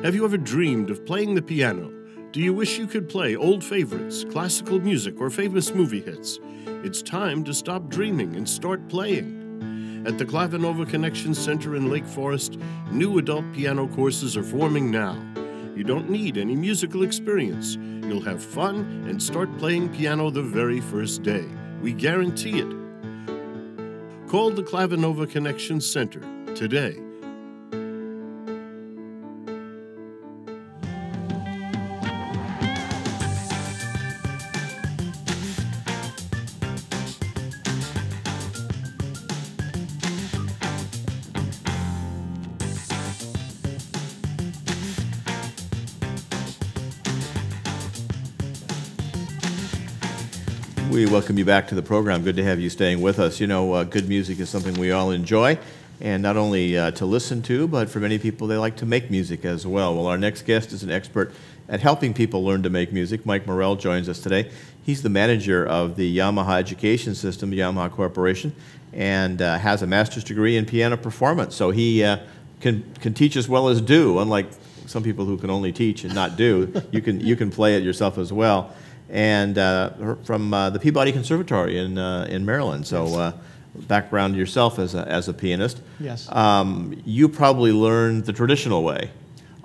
Have you ever dreamed of playing the piano? Do you wish you could play old favorites, classical music, or famous movie hits? It's time to stop dreaming and start playing. At the Clavinova Connection Center in Lake Forest, new adult piano courses are forming now. You don't need any musical experience. You'll have fun and start playing piano the very first day. We guarantee it. Call the Clavinova Connection Center today. We welcome you back to the program. Good to have you staying with us. You know, good music is something we all enjoy, and not only to listen to, but for many people, they like to make music as well. Well, our next guest is an expert at helping people learn to make music. Mike Morrell joins us today. He's the manager of the Yamaha Education System, Yamaha Corporation, and has a master's degree in piano performance. So he can teach as well as do, unlike some people who can only teach and not do. You can play it yourself as well. And from the Peabody Conservatory in Maryland. So background yourself as a pianist. Yes. You probably learned the traditional way.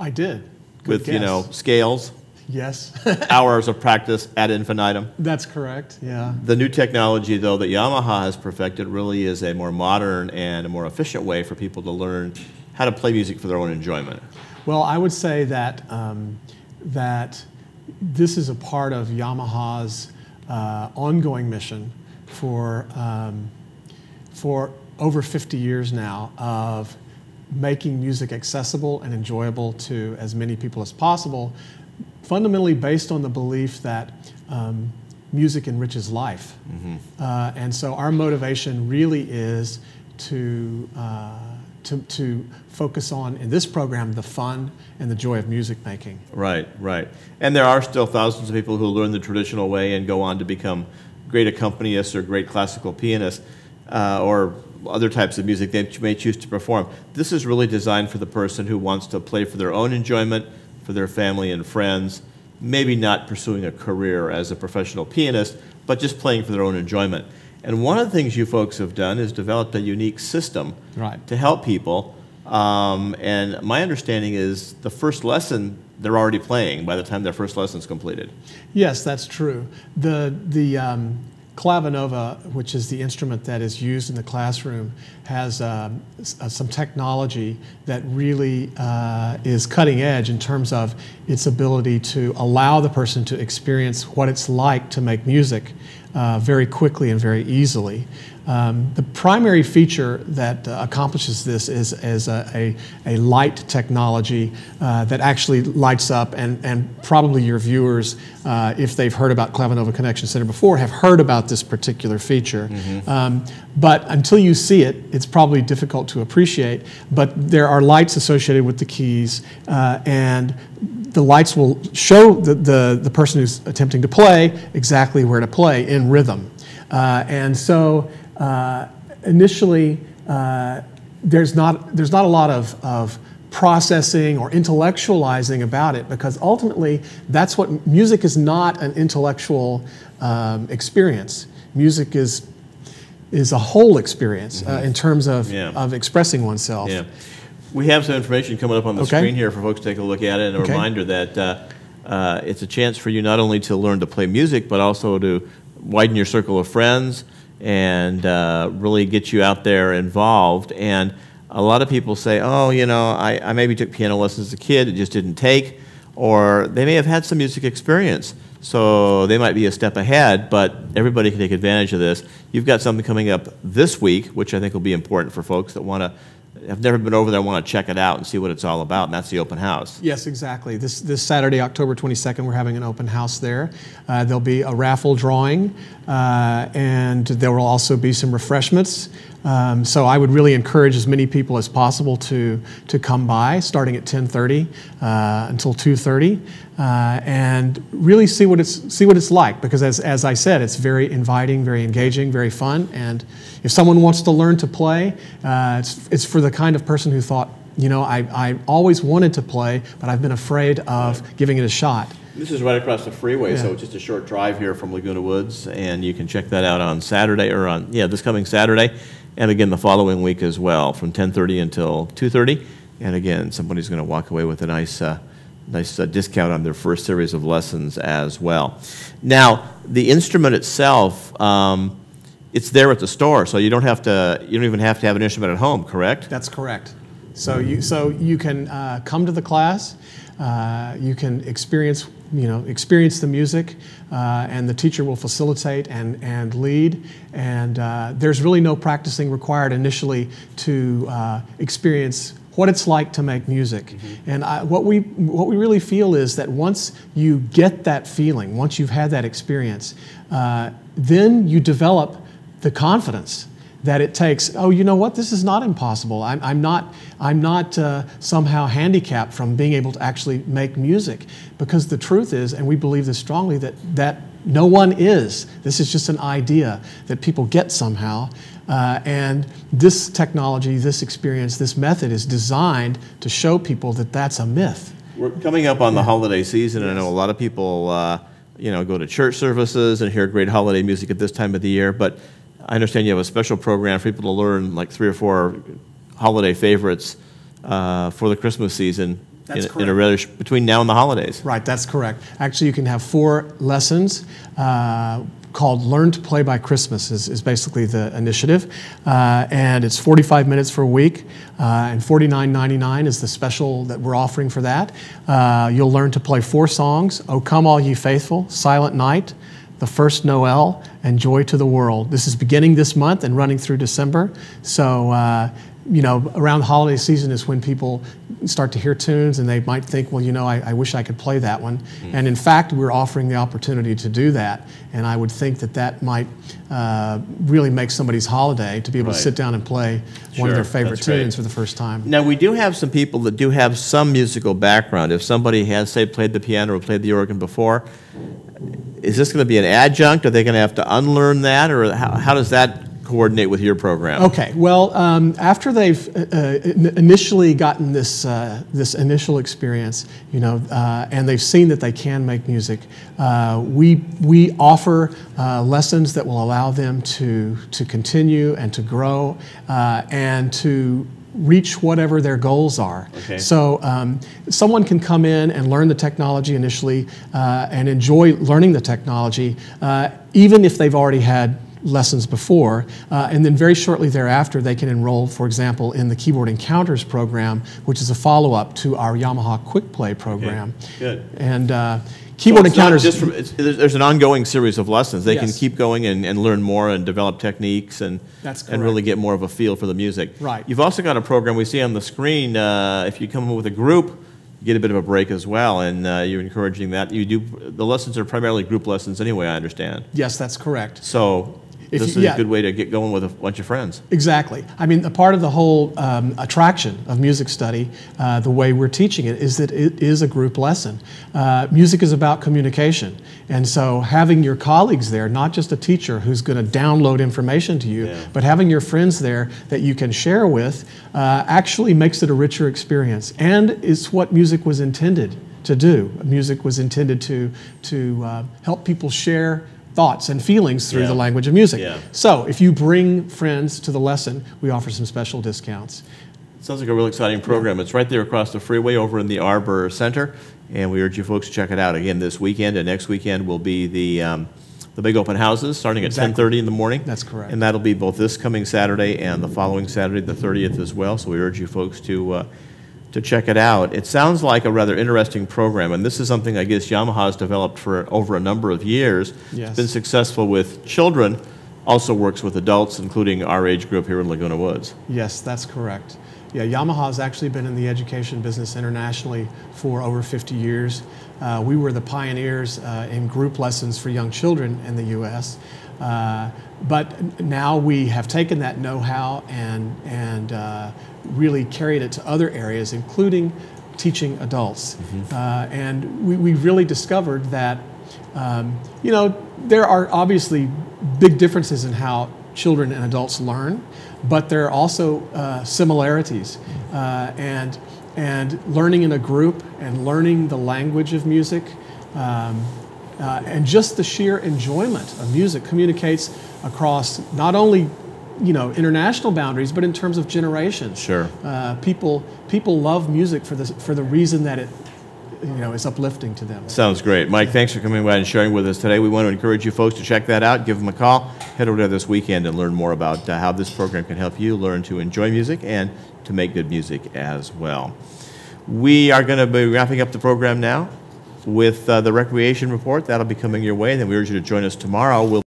I did. With, you know, scales. Yes. Hours of practice ad infinitum. That's correct, yeah. The new technology, though, that Yamaha has perfected really is a more modern and a more efficient way for people to learn how to play music for their own enjoyment. Well, I would say that that this is a part of Yamaha's ongoing mission for over 50 years now of making music accessible and enjoyable to as many people as possible, fundamentally based on the belief that music enriches life. Mm-hmm. And so our motivation really is to focus on, in this program, the fun and the joy of music making. Right, right. And there are still thousands of people who learn the traditional way and go on to become great accompanists or great classical pianists or other types of music they may choose to perform. This is really designed for the person who wants to play for their own enjoyment, for their family and friends, maybe not pursuing a career as a professional pianist, but just playing for their own enjoyment. And one of the things you folks have done is developed a unique system to help people. And my understanding is the first lesson they're already playing by the time their first lesson is completed. Yes, that's true. The Clavinova, which is the instrument that is used in the classroom, has some technology that really is cutting edge in terms of its ability to allow the person to experience what it's like to make music very quickly and very easily. The primary feature that accomplishes this is a light technology that actually lights up, and probably your viewers, if they've heard about Clavinova Connection Center before, have heard about this particular feature. Mm-hmm. But until you see it, it's probably difficult to appreciate. But there are lights associated with the keys, and the lights will show the person who's attempting to play exactly where to play in rhythm. And so initially, there's not a lot of processing or intellectualizing about it, because ultimately that's what music is. Not an intellectual experience. Music is a whole experience in terms of expressing oneself. Yeah. We have some information coming up on the screen here for folks to take a look at it, and a reminder that it's a chance for you not only to learn to play music, but also to widen your circle of friends and really get you out there involved. And a lot of people say, oh, you know, I maybe took piano lessons as a kid, it just didn't take, or they may have had some music experience, so they might be a step ahead, but everybody can take advantage of this. You've got something coming up this week, which I think will be important for folks that have never been over there and want to check it out and see what it's all about, and that's the open house. Yes, exactly. This Saturday, October 22nd, we're having an open house there. There'll be a raffle drawing and there will also be some refreshments. So I would really encourage as many people as possible to come by, starting at 10:30 until 2:30, and really see what it's like. Because as I said, it's very inviting, very engaging, very fun. And if someone wants to learn to play, it's for the kind of person who thought, you know, I always wanted to play, but I've been afraid of giving it a shot. This is right across the freeway, so it's just a short drive here from Laguna Woods, and you can check that out on Saturday, or on, this coming Saturday, and again the following week as well, from 10:30 until 2:30. And again, somebody's going to walk away with a nice discount on their first series of lessons as well. Now, the instrument itself, it's there at the store, so you don't even have to have an instrument at home, correct? That's correct. So you can come to the class, you can experience the music, and the teacher will facilitate and lead. And there's really no practicing required initially to experience what it's like to make music. Mm-hmm. And what we really feel is that once you get that feeling, once you've had that experience, then you develop the confidence that it takes. Oh, you know what? This is not impossible. I'm not somehow handicapped from being able to actually make music, because the truth is, and we believe this strongly, that no one is. This is just an idea that people get somehow, and this technology, this experience, this method is designed to show people that that's a myth. We're coming up on the holiday season, and I know a lot of people, go to church services and hear great holiday music at this time of the year, but I understand you have a special program for people to learn like 3 or 4 holiday favorites for the Christmas season between now and the holidays. Right, that's correct. Actually, you can have 4 lessons called Learn to Play by Christmas is basically the initiative. And it's 45 minutes for a week, and $49.99 is the special that we're offering for that. You'll learn to play 4 songs: O Come All Ye Faithful, Silent Night, The First Noel, and Joy to the World. This is beginning this month and running through December. So, around the holiday season is when people start to hear tunes and they might think, well, I wish I could play that one. Mm. And in fact, we're offering the opportunity to do that. And I would think that might really make somebody's holiday to be able to sit down and play one of their favorite tunes for the first time. Now, we do have some people that do have some musical background. If somebody has, say, played the piano or played the organ before, is this going to be an adjunct? Are they going to have to unlearn that, or how does that coordinate with your program? Okay, well, after they've initially gotten this initial experience, and they've seen that they can make music, we offer lessons that will allow them to continue and to grow and to reach whatever their goals are. Okay. So someone can come in and learn the technology initially and enjoy learning the technology, even if they've already had lessons before, and then very shortly thereafter they can enroll, for example, in the Keyboard Encounters program, which is a follow-up to our Yamaha Quick Play program. Okay. Good. And Keyboard Encounters... there's an ongoing series of lessons. They can keep going and learn more and develop techniques and really get more of a feel for the music. Right. You've also got a program we see on the screen. If you come with a group, you get a bit of a break as well, and you're encouraging that. The lessons are primarily group lessons anyway, I understand. Yes, that's correct. So this is a good way to get going with a bunch of friends. Exactly. I mean, a part of the whole attraction of music study, the way we're teaching it, is that it is a group lesson. Music is about communication. And so having your colleagues there, not just a teacher who's going to download information to you, but having your friends there that you can share with, actually makes it a richer experience. And it's what music was intended to do. Music was intended to help people share thoughts and feelings through the language of music. Yeah. So if you bring friends to the lesson, we offer some special discounts. Sounds like a real exciting program. It's right there across the freeway over in the Arbor Center, and we urge you folks to check it out. Again, this weekend and next weekend will be the big open houses starting at 10:30 in the morning. That's correct. And that'll be both this coming Saturday and the following Saturday, the 30th as well. So we urge you folks to check it out. It sounds like a rather interesting program, and this is something I guess Yamaha has developed for over a number of years. Yes. It's been successful with children, also works with adults, including our age group here in Laguna Woods. Yes, that's correct. Yeah, Yamaha has actually been in the education business internationally for over 50 years. We were the pioneers in group lessons for young children in the U.S. But now we have taken that know-how and really carried it to other areas, including teaching adults. And we really discovered that, you know, there are obviously big differences in how children and adults learn, but there are also similarities. And learning in a group and learning the language of music and just the sheer enjoyment of music communicates across not only, you know, international boundaries, but in terms of generations. Sure. People love music for the reason that it, you know, is uplifting to them. Sounds great. Mike, thanks for coming by and sharing with us today. We want to encourage you folks to check that out. Give them a call. Head over there this weekend and learn more about how this program can help you learn to enjoy music and to make good music as well. We are going to be wrapping up the program now with the Recreation Report. That'll be coming your way, and then we urge you to join us tomorrow. We'll